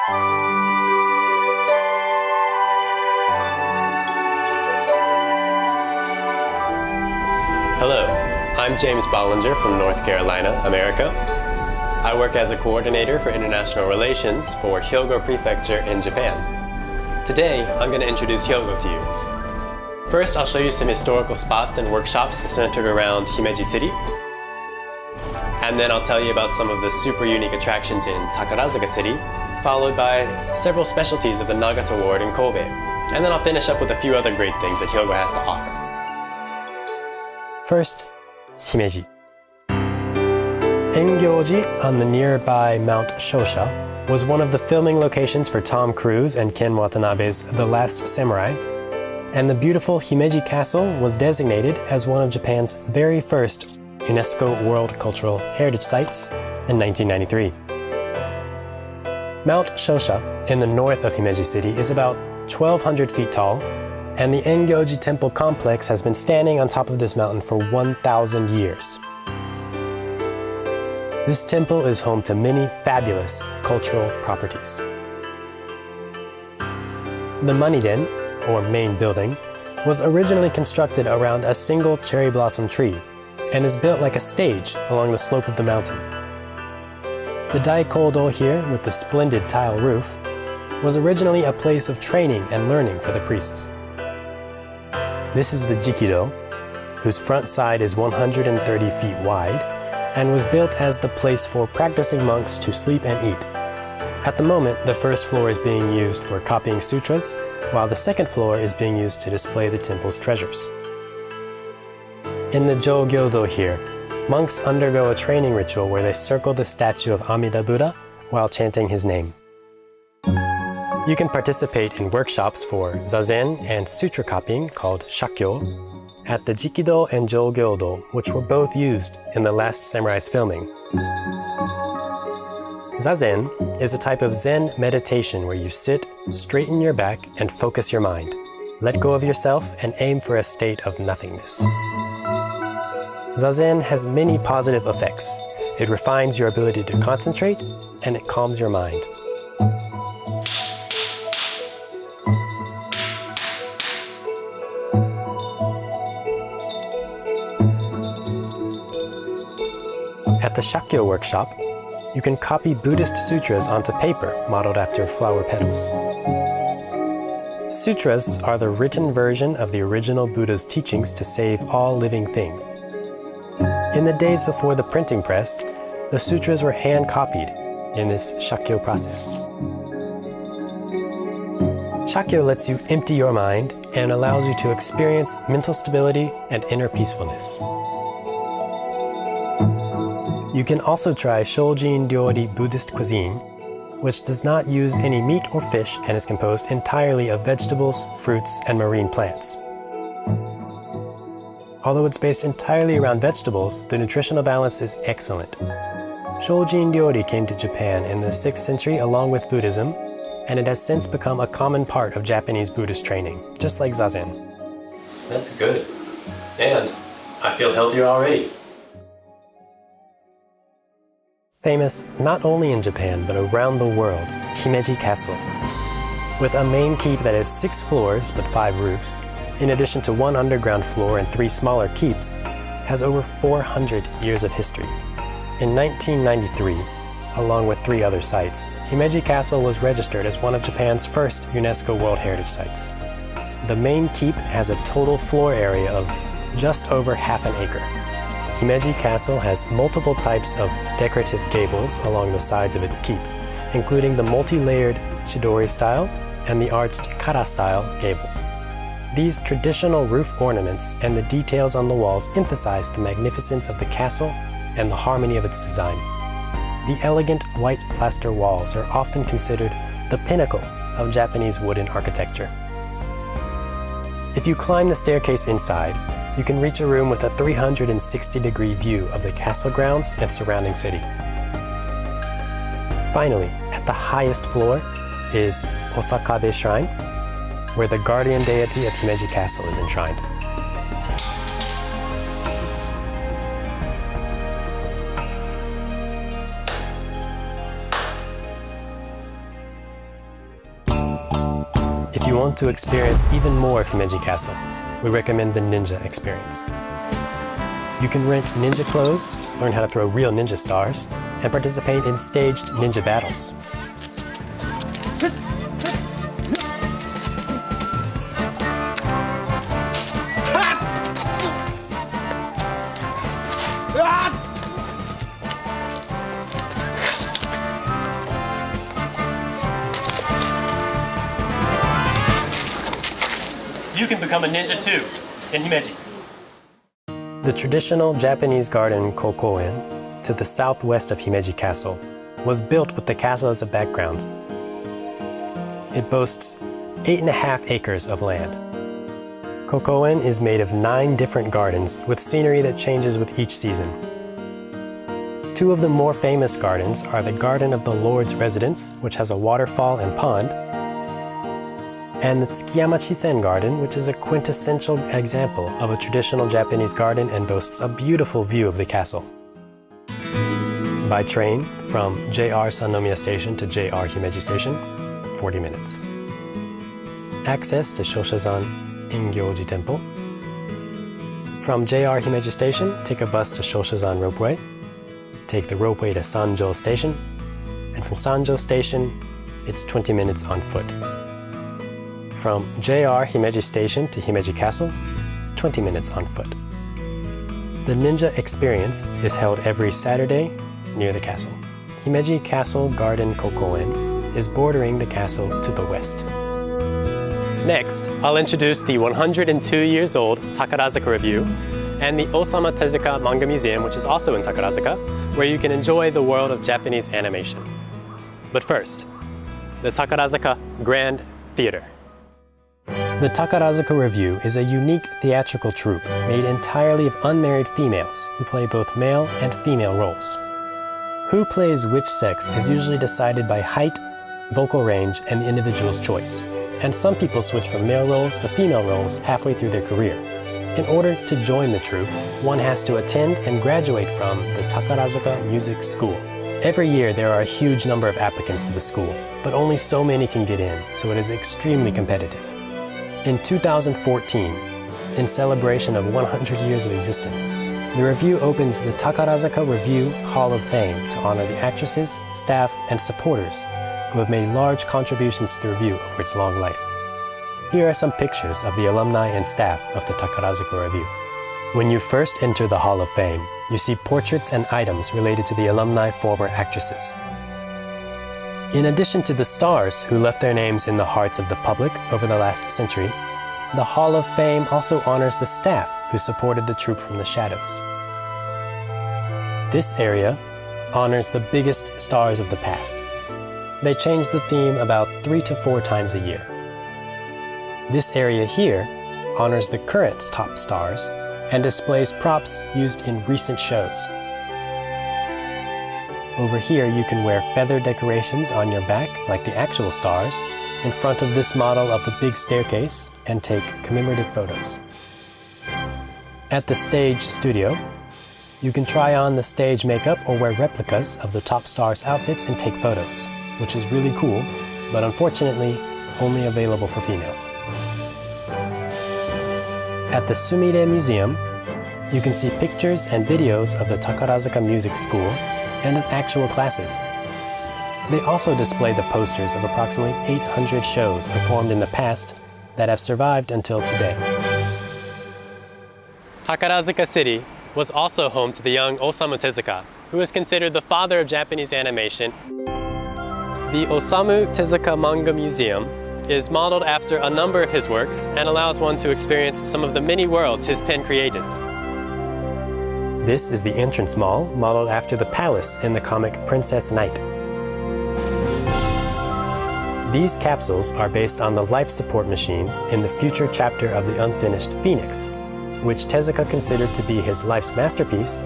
Hello, I'm James Bollinger from North Carolina, America. I work as a coordinator for international relations for Hyogo Prefecture in Japan. Today, I'm going to introduce Hyogo to you. First, I'll show you some historical spots and workshops centered around Himeji City. And then I'll tell you about some of the super unique attractions in Takarazuka City, followed by several specialties of the Nagato Ward in Kobe. And then I'll finish up with a few other great things that Hyogo has to offer. First, Himeji. Engyoji on the nearby Mount Shosha was one of the filming locations for Tom Cruise and Ken Watanabe's The Last Samurai, and the beautiful Himeji Castle was designated as one of Japan's very first UNESCO World Cultural Heritage Sites in 1993. Mount Shosha in the north of Himeji City is about 1,200 feet tall, and the Engyoji Temple complex has been standing on top of this mountain for 1,000 years. This temple is home to many fabulous cultural properties. The Maniren, or main building, was originally constructed around a single cherry blossom tree and is built like a stage along the slope of the mountain. The Daikodo here, with the splendid tile roof, was originally a place of training and learning for the priests. This is the Jikido, whose front side is 130 feet wide and was built as the place for practicing monks to sleep and eat. At the moment, the first floor is being used for copying sutras, while the second floor is being used to display the temple's treasures. In the Jogyodo here, monks undergo a training ritual where they circle the statue of Amida Buddha while chanting his name. You can participate in workshops for zazen and sutra copying called shakyo at the Jikido and Jogyodo, which were both used in The Last Samurai's filming. Zazen is a type of Zen meditation where you sit, straighten your back, and focus your mind. Let go of yourself and aim for a state of nothingness. Zazen has many positive effects. It refines your ability to concentrate, and it calms your mind. At the Shakyo workshop, you can copy Buddhist sutras onto paper modeled after flower petals. Sutras are the written version of the original Buddha's teachings to save all living things. In the days before the printing press, the sutras were hand-copied in this Shakyo process. Shakyo lets you empty your mind and allows you to experience mental stability and inner peacefulness. You can also try Shojin Ryori Buddhist cuisine, which does not use any meat or fish and is composed entirely of vegetables, fruits, and marine plants. Although it's based entirely around vegetables, the nutritional balance is excellent. Shojin Ryori came to Japan in the 6th century along with Buddhism, and it has since become a common part of Japanese Buddhist training, just like Zazen. That's good. And I feel healthier already. Famous not only in Japan but around the world, Himeji Castle. With a main keep that has 6 floors but 5 roofs, in addition to 1 underground floor and 3 smaller keeps, has over 400 years of history. In 1993, along with 3 other sites, Himeji Castle was registered as one of Japan's first UNESCO World Heritage Sites. The main keep has a total floor area of just over half an acre. Himeji Castle has multiple types of decorative gables along the sides of its keep, including the multi-layered Chidori style and the arched Kara style gables. These traditional roof ornaments and the details on the walls emphasize the magnificence of the castle and the harmony of its design. The elegant white plaster walls are often considered the pinnacle of Japanese wooden architecture. If you climb the staircase inside, you can reach a room with a 360-degree view of the castle grounds and surrounding city. Finally, at the highest floor is Osakabe Shrine, where the guardian deity of Himeji Castle is enshrined. you want to experience even more of Himeji Castle, we recommend the ninja experience. You can rent ninja clothes, learn how to throw real ninja stars, and participate in staged ninja battles. You can become a ninja too, in Himeji. The traditional Japanese garden Kocoum, to the southwest of Himeji Castle, was built with the castle as a background. It boasts 8.5 acres of land. Kocoum is made of 9 different gardens with scenery that changes with each season. 2 of the more famous gardens are the Garden of the Lord's Residence, which has a waterfall and pond, and the Kiamashi Zen Garden, which is a quintessential example of a traditional Japanese garden and boasts a beautiful view of the castle. By train, from JR Sannomiya Station to JR Himeji Station, 40 minutes. Access to Shoshazan Ingyoji Temple. From JR Himeji Station, take a bus to Shoshazan Ropeway. Take the ropeway to Sanjo Station. And from Sanjo Station, it's 20 minutes on foot. From JR Himeji Station to Himeji Castle, 20 minutes on foot. The ninja experience is held every Saturday near the castle. Himeji Castle Garden Kocoum is bordering the castle to the west. Next, I'll introduce the 102 years old Takarazuka Revue and the Osamu Tezuka Manga Museum, which is also in Takarazuka, where you can enjoy the world of Japanese animation. But first, the Takarazuka Grand Theater. The Takarazuka Revue is a unique theatrical troupe made entirely of unmarried females who play both male and female roles. Who plays which sex is usually decided by height, vocal range, and the individual's choice. And some people switch from male roles to female roles halfway through their career. In order to join the troupe, one has to attend and graduate from the Takarazuka Music School. Every year there are a huge number of applicants to the school, but only so many can get in, so it is extremely competitive. In 2014, in celebration of 100 years of existence, the Revue opened the Takarazuka Revue Hall of Fame to honor the actresses, staff, and supporters who have made large contributions to the Revue over its long life. Here are some pictures of the alumni and staff of the Takarazuka Revue. When you first enter the Hall of Fame, you see portraits and items related to the alumni former actresses. In addition to the stars who left their names in the hearts of the public over the last century, the Hall of Fame also honors the staff who supported the troupe from the shadows. This area honors the biggest stars of the past. They change the theme about 3 to 4 times a year. This area here honors the current top stars and displays props used in recent shows. Over here, you can wear feather decorations on your back, like the actual stars, in front of this model of the big staircase, and take commemorative photos. At the stage studio, you can try on the stage makeup or wear replicas of the top stars' outfits and take photos, which is really cool, but unfortunately, only available for females. At the Sumida Museum, you can see pictures and videos of the Takarazuka Music School and of actual classes. They also display the posters of approximately 800 shows performed in the past that have survived until today. Takarazuka City was also home to the young Osamu Tezuka, who is considered the father of Japanese animation. The Osamu Tezuka Manga Museum is modeled after a number of his works and allows one to experience some of the many worlds his pen created. This is the entrance mall, modeled after the palace in the comic Princess Knight. These capsules are based on the life support machines in the future chapter of the unfinished Phoenix, which Tezuka considered to be his life's masterpiece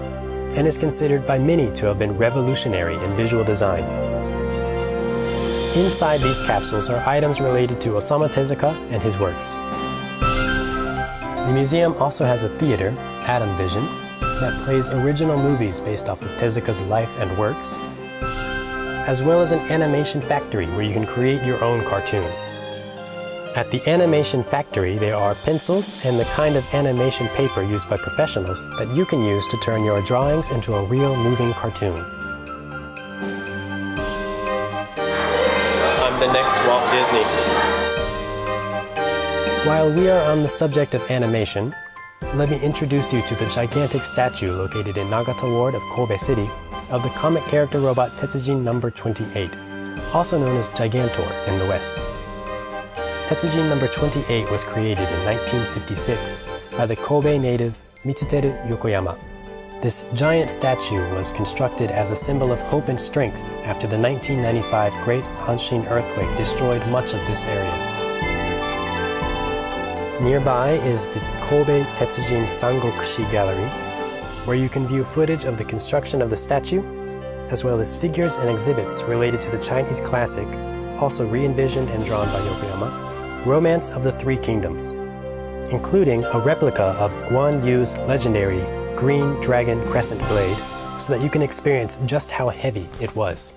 and is considered by many to have been revolutionary in visual design. Inside these capsules are items related to Osamu Tezuka and his works. The museum also has a theater, Atom Vision, that plays original movies based off of Tezuka's life and works, as well as an animation factory where you can create your own cartoon. At the animation factory, there are pencils and the kind of animation paper used by professionals that you can use to turn your drawings into a real moving cartoon. I'm the next Walt Disney. While we are on the subject of animation, let me introduce you to the gigantic statue located in Nagata Ward of Kobe City of the comic character robot Tetsujin number 28, also known as Gigantor in the West. Tetsujin number 28 was created in 1956 by the Kobe native Mitsuteru Yokoyama. This giant statue was constructed as a symbol of hope and strength after the 1995 Great Hanshin earthquake destroyed much of this area. Nearby is the Kobe Tetsujin Sangokushi Gallery, where you can view footage of the construction of the statue, as well as figures and exhibits related to the Chinese classic, also re-envisioned and drawn by Yokoyama, Romance of the Three Kingdoms, including a replica of Guan Yu's legendary green dragon crescent blade, so that you can experience just how heavy it was.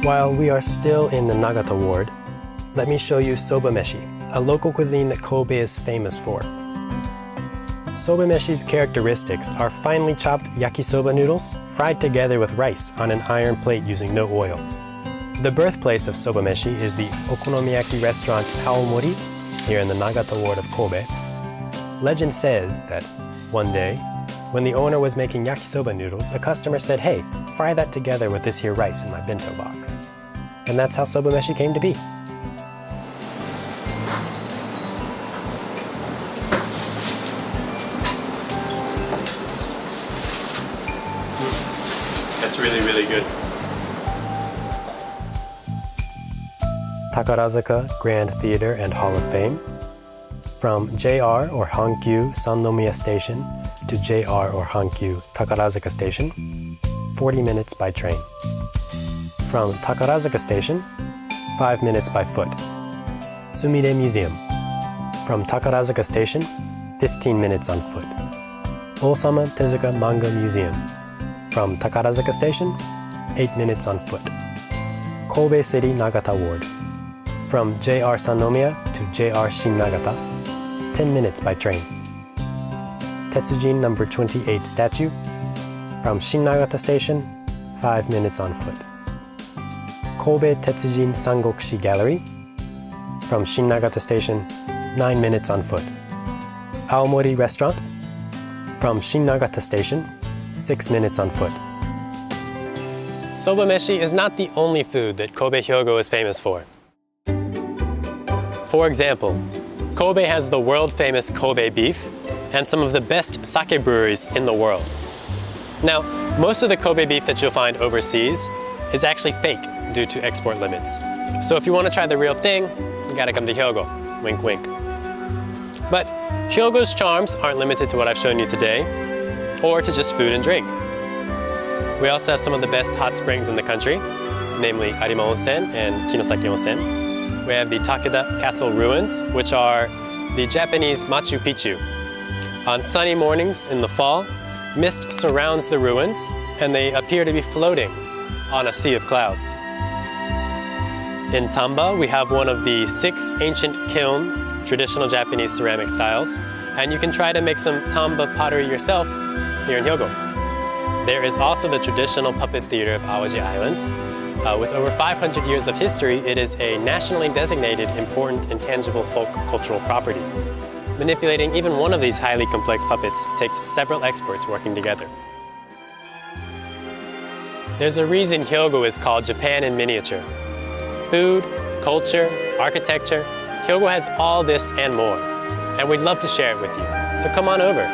While we are still in the Nagata Ward, let me show you soba meshi, a local cuisine that Kobe is famous for. Soba meshi's characteristics are finely chopped yakisoba noodles fried together with rice on an iron plate using no oil. The birthplace of soba meshi is the okonomiyaki restaurant Aomori here in the Nagata Ward of Kobe. Legend says that one day, when the owner was making yakisoba noodles, a customer said, "Hey, fry that together with this here rice in my bento box." And that's how soba meshi came to be. That's really, really good. Takarazuka Grand Theater and Hall of Fame. From JR or Hankyu Sannomiya Station to JR or Hankyu Takarazuka Station, 40 minutes by train. From Takarazuka Station, 5 minutes by foot. Sumida Museum. From Takarazuka Station, 15 minutes on foot. Osamu Tezuka Manga Museum. From Takarazuka Station, 8 minutes on foot. Kobe City Nagata Ward. From JR Sannomiya to JR Shin-Nagata, 10 minutes by train. Tetsujin number 28 statue. From Shin-Nagata Station, 5 minutes on foot. Kobe Tetsujin Sangokushi Gallery. From Shin-Nagata Station, 9 minutes on foot. Aomori Restaurant. From Shin-Nagata Station, 6 minutes on foot. Soba meshi is not the only food that Kobe Hyogo is famous for. For example, Kobe has the world-famous Kobe beef and some of the best sake breweries in the world. Now, most of the Kobe beef that you'll find overseas is actually fake due to export limits. So if you want to try the real thing, you gotta come to Hyogo. Wink, wink. But Hyogo's charms aren't limited to what I've shown you today, or to just food and drink. We also have some of the best hot springs in the country, namely Arima Onsen and Kinosaki Onsen. We have the Takarazuka Castle ruins, which are the Japanese Machu Picchu. On sunny mornings in the fall, mist surrounds the ruins, and they appear to be floating on a sea of clouds. In Tamba, we have one of the 6 ancient kiln traditional Japanese ceramic styles, and you can try to make some Tamba pottery yourself here in Hyogo. There is also the traditional puppet theater of Awaji Island. With over 500 years of history, it is a nationally designated important and tangible folk cultural property. Manipulating even one of these highly complex puppets takes several experts working together. There's a reason Hyogo is called Japan in miniature. Food, culture, architecture, Hyogo has all this and more, and we'd love to share it with you. So come on over.